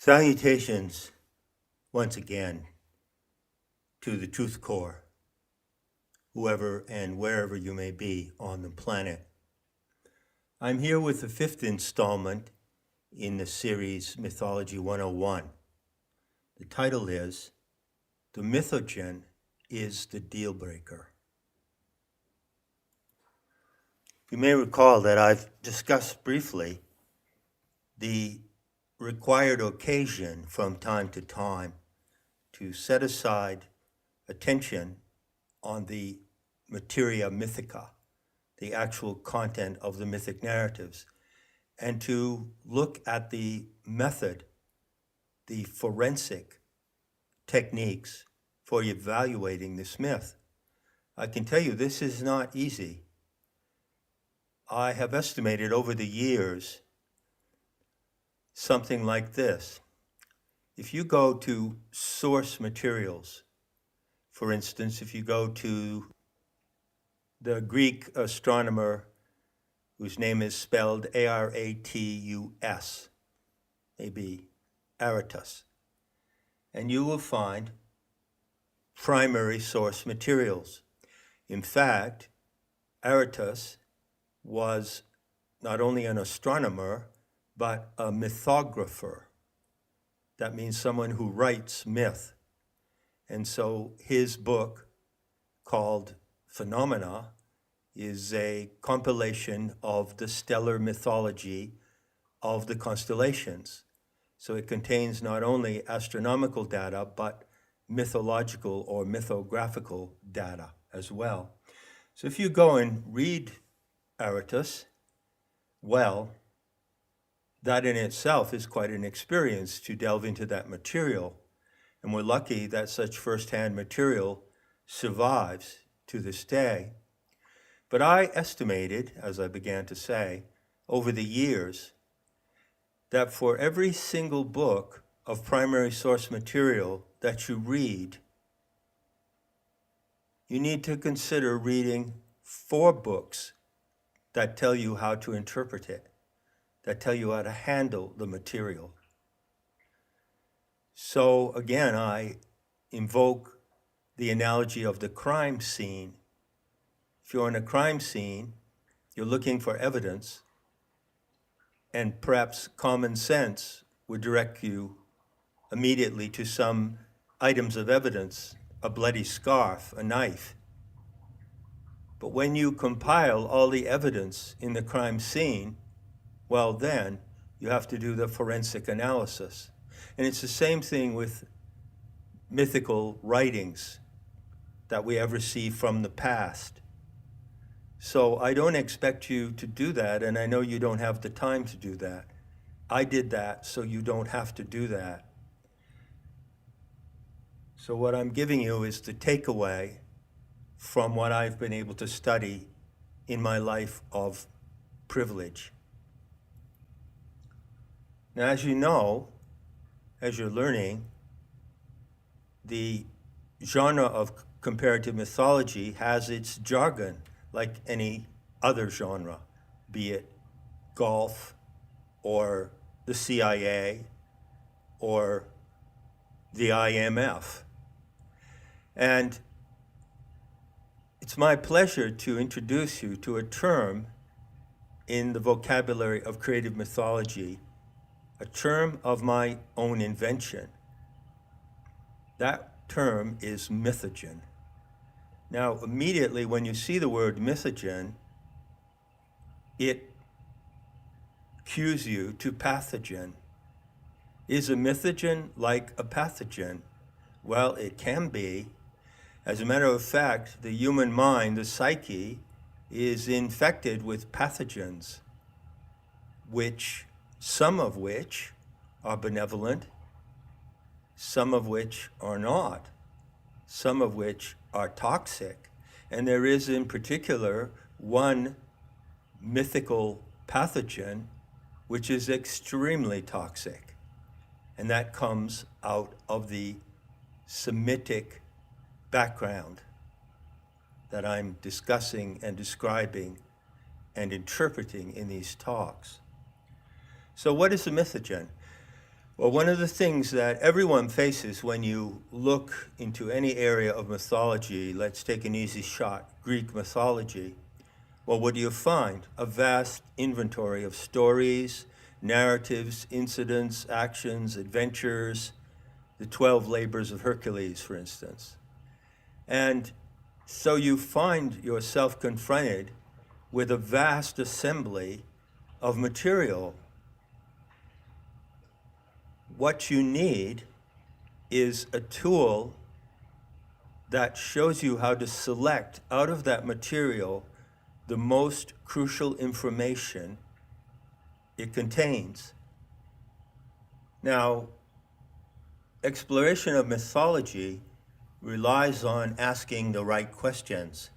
Salutations once again to the Truth Core, whoever and wherever you may be on the planet. I'm here with the fifth installment in the series Mythology 101. The title is The Mythogen is the Dealbreaker. You may recall that I've discussed briefly the required occasion from time to time to set aside attention on the materia mythica, the actual content of the mythic narratives, and to look at the method, the forensic techniques for evaluating this myth. I can tell you this is not easy. I have estimated over the years something like this. If you go to source materials, for instance, if you go to the Greek astronomer whose name is spelled Aratus, maybe Aratus, and you will find primary source materials. In fact, Aratus was not only an astronomer, but a mythographer. That means someone who writes myth. And so his book, called Phenomena, is a compilation of the stellar mythology of the constellations. So it contains not only astronomical data, but mythological or mythographical data as well. So if you go and read Aratus, well, that in itself is quite an experience to delve into that material. And we're lucky that such firsthand material survives to this day. But I estimated, as I began to say, over the years, that for every single book of primary source material that you read, you need to consider reading 4 books that tell you how to interpret it, that tell you how to handle the material. So again, I invoke the analogy of the crime scene. If you're in a crime scene, you're looking for evidence, and perhaps common sense would direct you immediately to some items of evidence, a bloody scarf, a knife. But when you compile all the evidence in the crime scene, well, then you have to do the forensic analysis. And it's the same thing with mythical writings that we have received from the past. So I don't expect you to do that, and I know you don't have the time to do that. I did that, so you don't have to do that. So what I'm giving you is the takeaway from what I've been able to study in my life of privilege. Now, as you know, as you're learning, the genre of comparative mythology has its jargon, like any other genre, be it golf or the CIA or the IMF. And it's my pleasure to introduce you to a term in the vocabulary of creative mythology, a term of my own invention. That term is Mythogen. Now, immediately when you see the word Mythogen, it cues you to pathogen. Is a mythogen like a pathogen? Well, it can be. As a matter of fact, the human mind, the psyche, is infected with pathogens, some of which are benevolent, some of which are not, some of which are toxic. And there is in particular one mythical pathogen which is extremely toxic, and that comes out of the Semitic background that I'm discussing and describing and interpreting in these talks. So what is a mythogen? Well, one of the things that everyone faces when you look into any area of mythology, let's take an easy shot, Greek mythology. Well, what do you find? A vast inventory of stories, narratives, incidents, actions, adventures, the 12 labors of Hercules, for instance. And so you find yourself confronted with a vast assembly of material. What you need is a tool that shows you how to select out of that material the most crucial information it contains. Now, exploration of mythology relies on asking the right questions.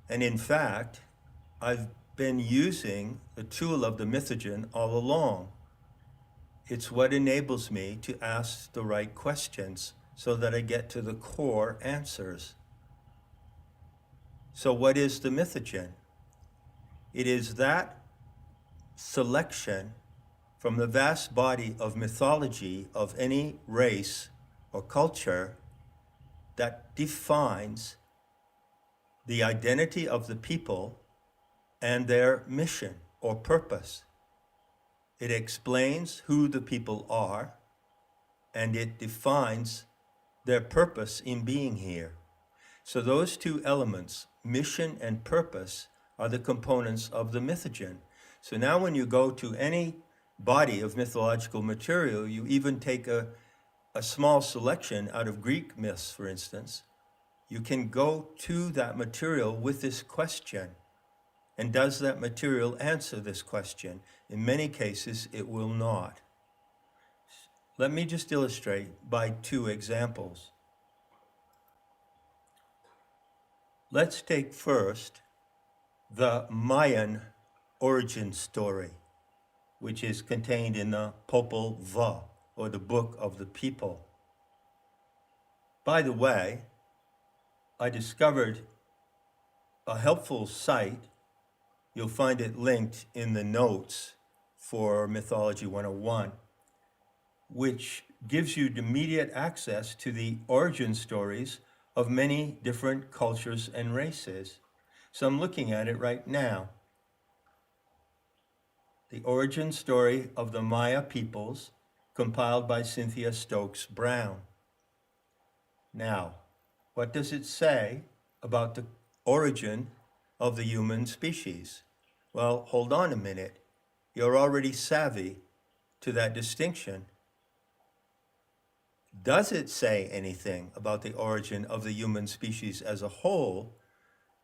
And in fact, I've been using the tool of the Mythogen all along. It's what enables me to ask the right questions so that I get to the core answers. So what is the Mythogen? It is that selection from the vast body of mythology of any race or culture that defines the identity of the people and their mission or purpose. It explains who the people are, and it defines their purpose in being here. So those two elements, mission and purpose, are the components of the Mythogen. So now when you go to any body of mythological material, you even take a small selection out of Greek myths, for instance, you can go to that material with this question. And does that material answer this question? In many cases, it will not. Let me just illustrate by two examples. Let's take first the Mayan origin story, which is contained in the Popol Vuh, or the Book of the People. By the way, I discovered a helpful site. You'll find it linked in the notes for Mythology 101, which gives you immediate access to the origin stories of many different cultures and races. So I'm looking at it right now. The origin story of the Maya peoples, compiled by Cynthia Stokes Brown. Now, what does it say about the origin of the human species? Well, hold on a minute. You're already savvy to that distinction. Does it say anything about the origin of the human species as a whole,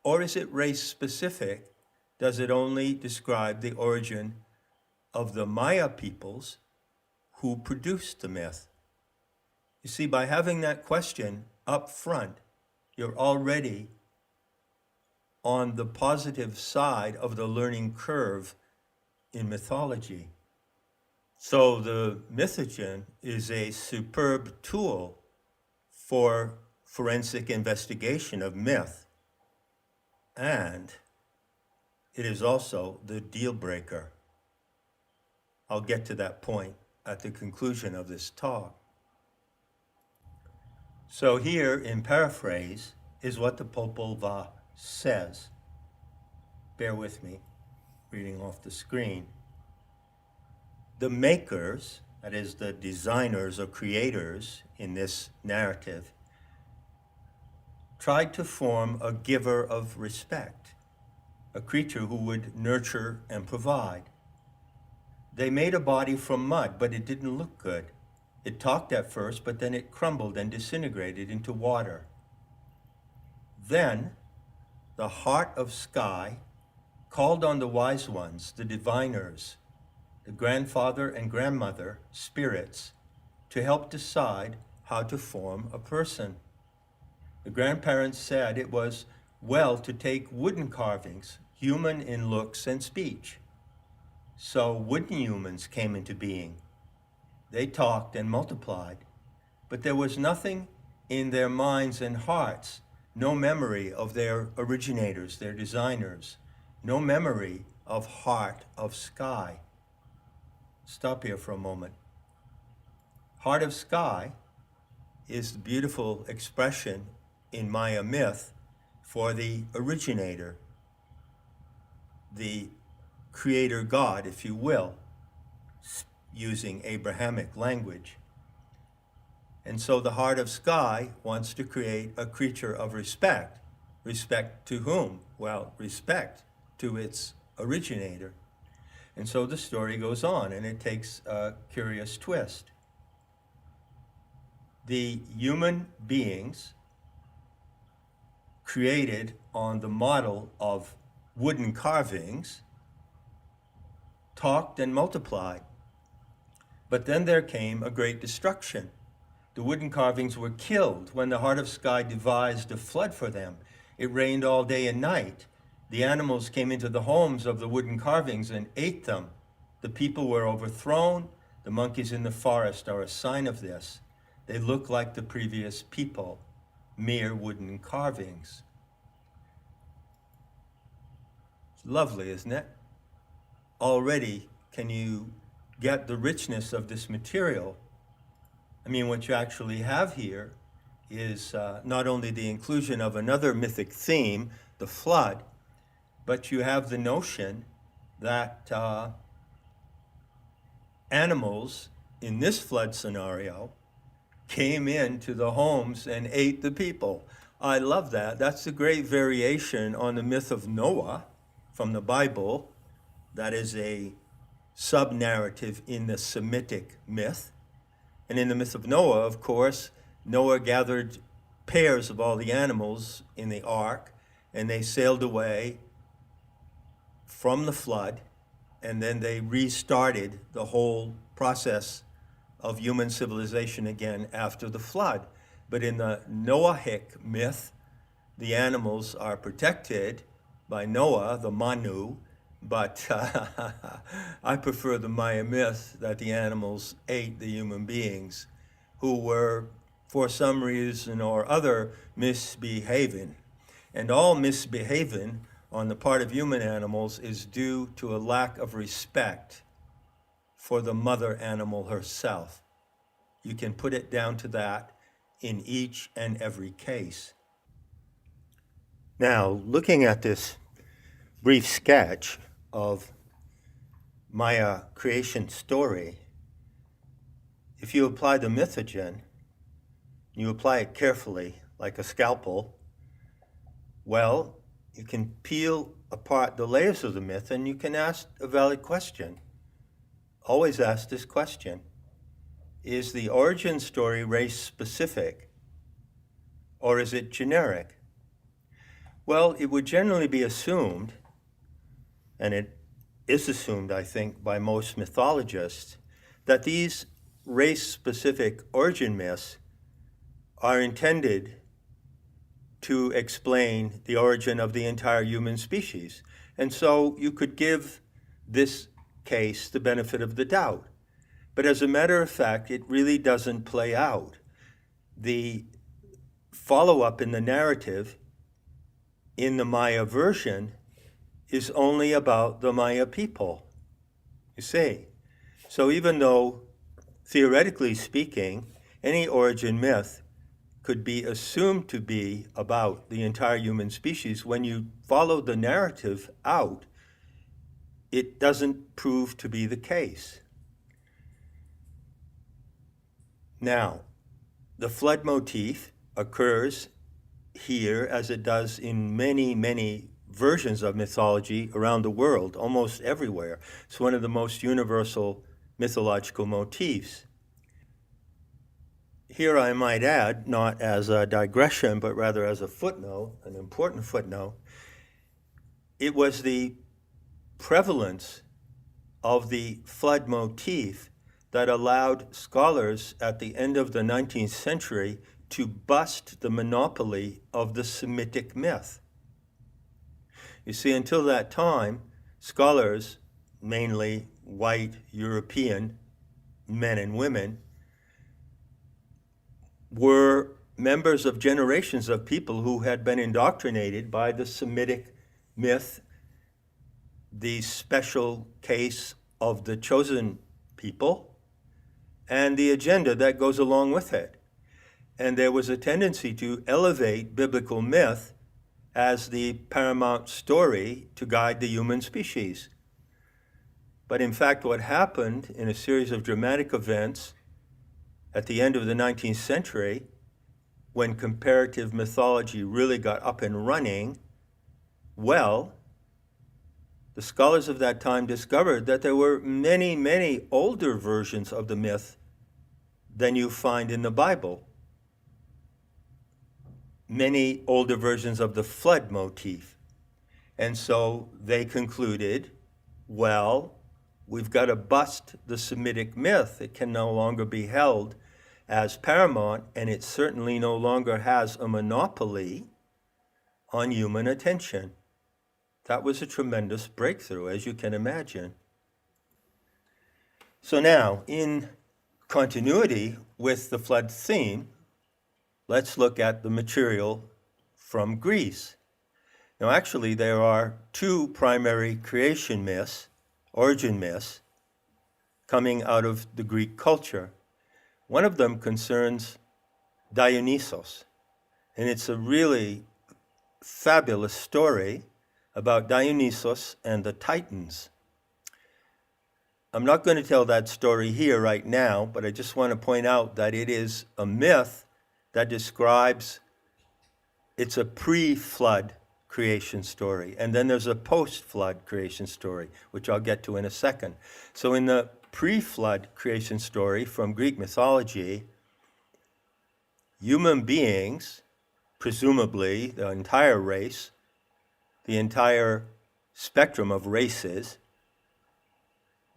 or is it race specific? Does it only describe the origin of the Maya peoples who produced the myth? You see, by having that question up front, you're already on the positive side of the learning curve in mythology. So the Mythogen is a superb tool for forensic investigation of myth, and it is also the deal breaker. I'll get to that point at the conclusion of this talk. So here, in paraphrase, is what the Popol Vuh says. Bear with me, reading off the screen. The makers, that is the designers or creators in this narrative, tried to form a giver of respect, a creature who would nurture and provide. They made a body from mud, but it didn't look good. It talked at first, but then it crumbled and disintegrated into water. Then the heart of sky called on the wise ones, the diviners, the grandfather and grandmother spirits, to help decide how to form a person. The grandparents said it was well to take wooden carvings, human in looks and speech. So wooden humans came into being. They talked and multiplied, but there was nothing in their minds and hearts, no memory of their originators, their designers, no memory of heart of sky. Stop here for a moment. Heart of sky is the beautiful expression in Maya myth for the originator, the creator God, if you will, using Abrahamic language. And so the heart of sky wants to create a creature of respect. Respect to whom? Well, respect to its originator. And so the story goes on, and it takes a curious twist. The human beings created on the model of wooden carvings talked and multiplied. But then there came a great destruction. The wooden carvings were killed when the heart of sky devised a flood for them. It rained all day and night. The animals came into the homes of the wooden carvings and ate them. The people were overthrown. The monkeys in the forest are a sign of this. They look like the previous people, mere wooden carvings. It's lovely, isn't it? Already, can you get the richness of this material? I mean, what you actually have here is not only the inclusion of another mythic theme, the flood, but you have the notion that animals in this flood scenario came into the homes and ate the people. I love that. That's a great variation on the myth of Noah from the Bible. That is a sub-narrative in the Semitic myth. And in the myth of Noah, of course, Noah gathered pairs of all the animals in the ark, and they sailed away from the flood, and then they restarted the whole process of human civilization again after the flood. But in the Noahic myth, the animals are protected by Noah, the Manu, but I prefer the Maya myth that the animals ate the human beings who were, for some reason or other, misbehaving. And all misbehaving on the part of human animals is due to a lack of respect for the mother animal herself. You can put it down to that in each and every case. Now, looking at this brief sketch of Maya creation story, if you apply the Mythogen, you apply it carefully, like a scalpel, well, you can peel apart the layers of the myth and you can ask a valid question. Always ask this question: is the origin story race-specific, or is it generic? Well, it would generally be assumed, and it is assumed, I think, by most mythologists, that these race-specific origin myths are intended to explain the origin of the entire human species. And so you could give this case the benefit of the doubt. But as a matter of fact, it really doesn't play out. The follow-up in the narrative in the Maya version is only about the Maya people, you see. So even though, theoretically speaking, any origin myth could be assumed to be about the entire human species, when you follow the narrative out, it doesn't prove to be the case. Now, the flood motif occurs here as it does in many, many versions of mythology around the world, almost everywhere. It's one of the most universal mythological motifs. Here I might add, not as a digression, but rather as a footnote, an important footnote, it was the prevalence of the flood motif that allowed scholars at the end of the 19th century to bust the monopoly of the Semitic myth. You see, until that time, scholars, mainly white European men and women, were members of generations of people who had been indoctrinated by the Semitic myth, the special case of the chosen people, and the agenda that goes along with it. And there was a tendency to elevate biblical myth as the paramount story to guide the human species. But in fact, what happened in a series of dramatic events at the end of the 19th century, when comparative mythology really got up and running, well, the scholars of that time discovered that there were many, many older versions of the myth than you find in the Bible. Many older versions of the flood motif. And so they concluded, well, we've got to bust the Semitic myth. It can no longer be held as paramount, and it certainly no longer has a monopoly on human attention. That was a tremendous breakthrough, as you can imagine. So now, in continuity with the flood theme, let's look at the material from Greece. Now, actually, there are two primary creation myths, origin myths, coming out of the Greek culture. One of them concerns Dionysos, and it's a really fabulous story about Dionysos and the Titans. I'm not going to tell that story here right now, but I just want to point out that it is a myth that describes, it's a pre-flood creation story, and then there's a post-flood creation story, which I'll get to in a second. So in the pre-flood creation story from Greek mythology, human beings, presumably the entire race, the entire spectrum of races,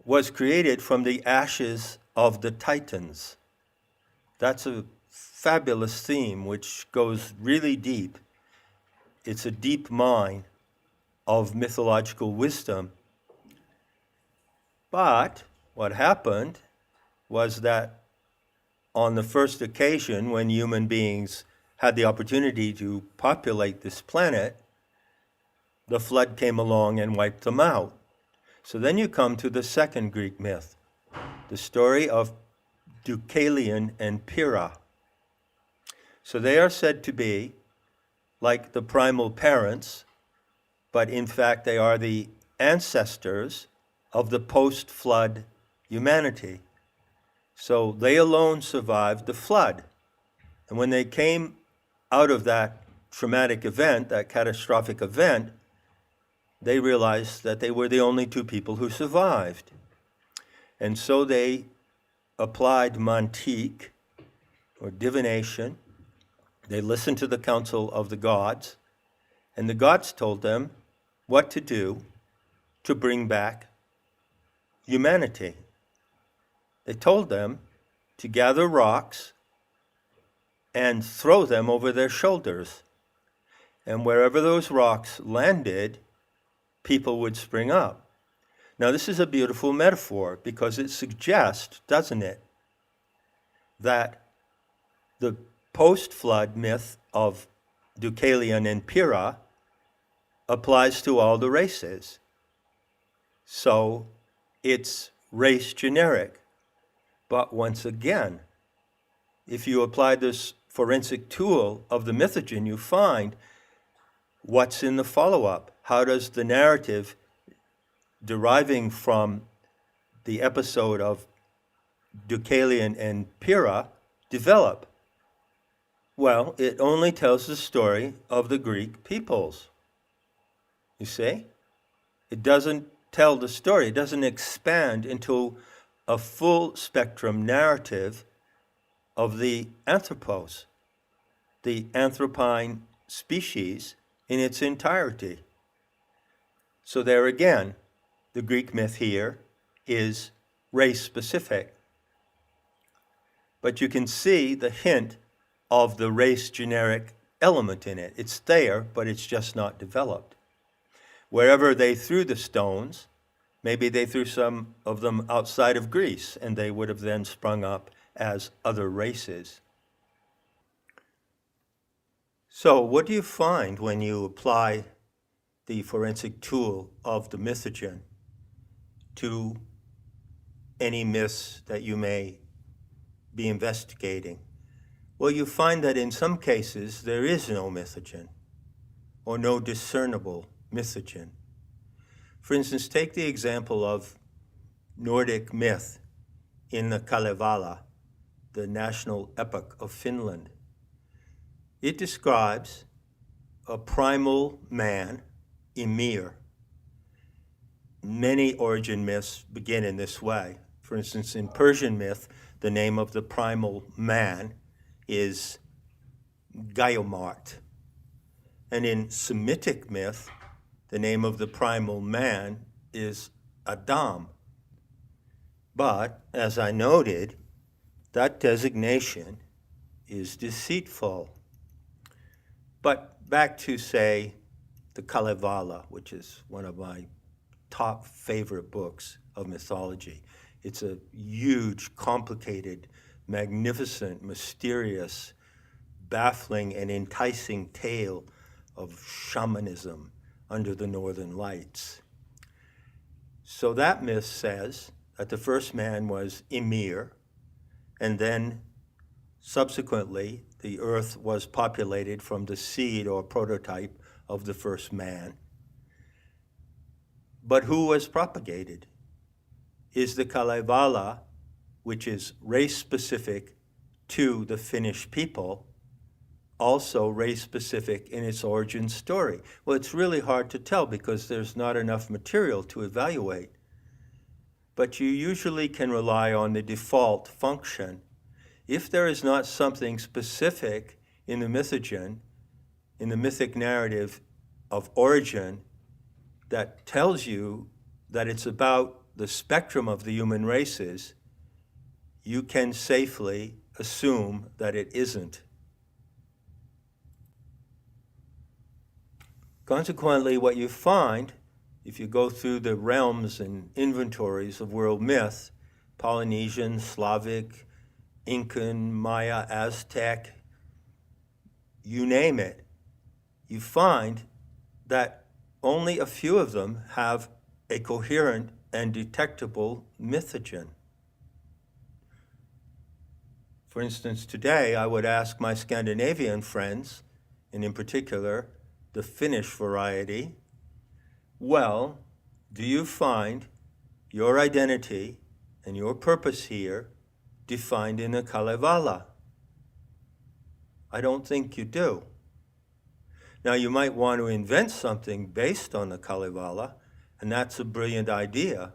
was created from the ashes of the Titans. That's a fabulous theme which goes really deep. It's a deep mine of mythological wisdom. But what happened was that on the first occasion when human beings had the opportunity to populate this planet, the flood came along and wiped them out. So then you come to the second Greek myth, the story of Deucalion and Pyrrha. So they are said to be like the primal parents, but in fact they are the ancestors of the post-flood humanity. So they alone survived the flood. And when they came out of that traumatic event, that catastrophic event, they realized that they were the only two people who survived. And so they applied mantique, or divination. They listened to the counsel of the gods, and the gods told them what to do to bring back humanity. They told them to gather rocks and throw them over their shoulders. And wherever those rocks landed, people would spring up. Now, this is a beautiful metaphor because it suggests, doesn't it, that the post-flood myth of Deucalion and Pyrrha applies to all the races. So it's race generic. But once again, if you apply this forensic tool of the Mythogen, you find what's in the follow-up. How does the narrative deriving from the episode of Deucalion and Pyrrha develop? Well, it only tells the story of the Greek peoples. You see? It doesn't tell the story. It doesn't expand into a full spectrum narrative of the anthropos, the anthropine species in its entirety. So there again, the Greek myth here is race-specific. But you can see the hint of the race-generic element in it. It's there, but it's just not developed. Wherever they threw the stones, maybe they threw some of them outside of Greece, and they would have then sprung up as other races. So what do you find when you apply the forensic tool of the Mythogen to any myths that you may be investigating? Well, you find that in some cases there is no mythogen, or no discernible mythogen. For instance, take the example of Nordic myth in the Kalevala, the national epic of Finland. It describes a primal man, Ymir. Many origin myths begin in this way. For instance, in Persian myth, the name of the primal man is Gayomart. And in Semitic myth, the name of the primal man is Adam. But, as I noted, that designation is deceitful. But back to, say, the Kalevala, which is one of my top favorite books of mythology. It's a huge, complicated, magnificent, mysterious, baffling, and enticing tale of shamanism under the northern lights. So that myth says that the first man was Ymir, and then subsequently the earth was populated from the seed or prototype of the first man. But who was propagated? Is the Kalevala, which is race-specific to the Finnish people, also race-specific in its origin story? Well, it's really hard to tell because there's not enough material to evaluate. But you usually can rely on the default function. If there is not something specific in the mythogen, in the mythic narrative of origin, that tells you that it's about the spectrum of the human races, you can safely assume that it isn't. Consequently, what you find, if you go through the realms and inventories of world myth, Polynesian, Slavic, Incan, Maya, Aztec, you name it, you find that only a few of them have a coherent and detectable mythogen. For instance, today I would ask my Scandinavian friends, and in particular, the Finnish variety, well, do you find your identity and your purpose here defined in the Kalevala? I don't think you do. Now, you might want to invent something based on the Kalevala, and that's a brilliant idea.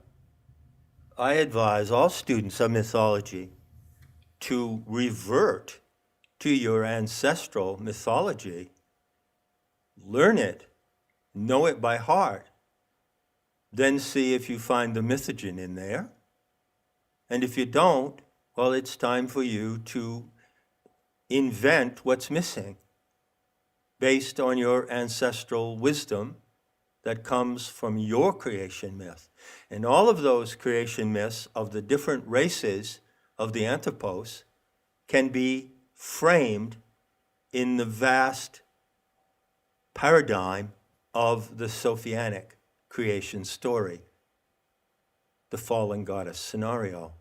I advise all students of mythology to revert to your ancestral mythology. Learn it, know it by heart, then see if you find the mythogen in there. And if you don't, well, it's time for you to invent what's missing based on your ancestral wisdom that comes from your creation myth. And all of those creation myths of the different races of the anthropos can be framed in the vast paradigm of the Sophianic creation story, the fallen goddess scenario.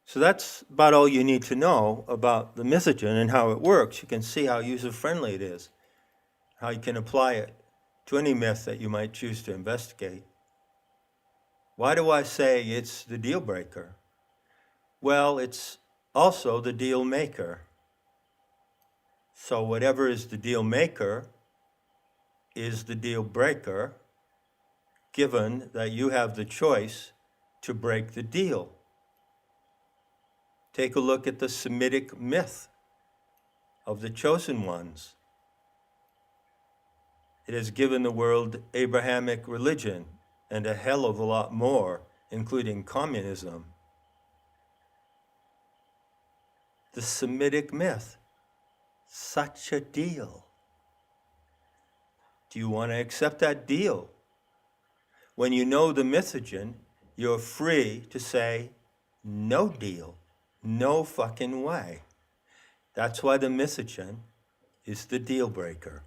So that's about all you need to know about the mythogen and how it works. You can see how user-friendly it is, how you can apply it to any myth that you might choose to investigate. Why do I say it's the deal breaker? Well, it's also the deal maker. So whatever is the deal maker is the deal breaker, given that you have the choice to break the deal. Take a look at the Semitic myth of the chosen ones. It has given the world Abrahamic religion and a hell of a lot more, including communism. The Semitic myth, such a deal. Do you want to accept that deal? When you know the mythogen, you're free to say, no deal, no fucking way. That's why the mythogen is the deal breaker.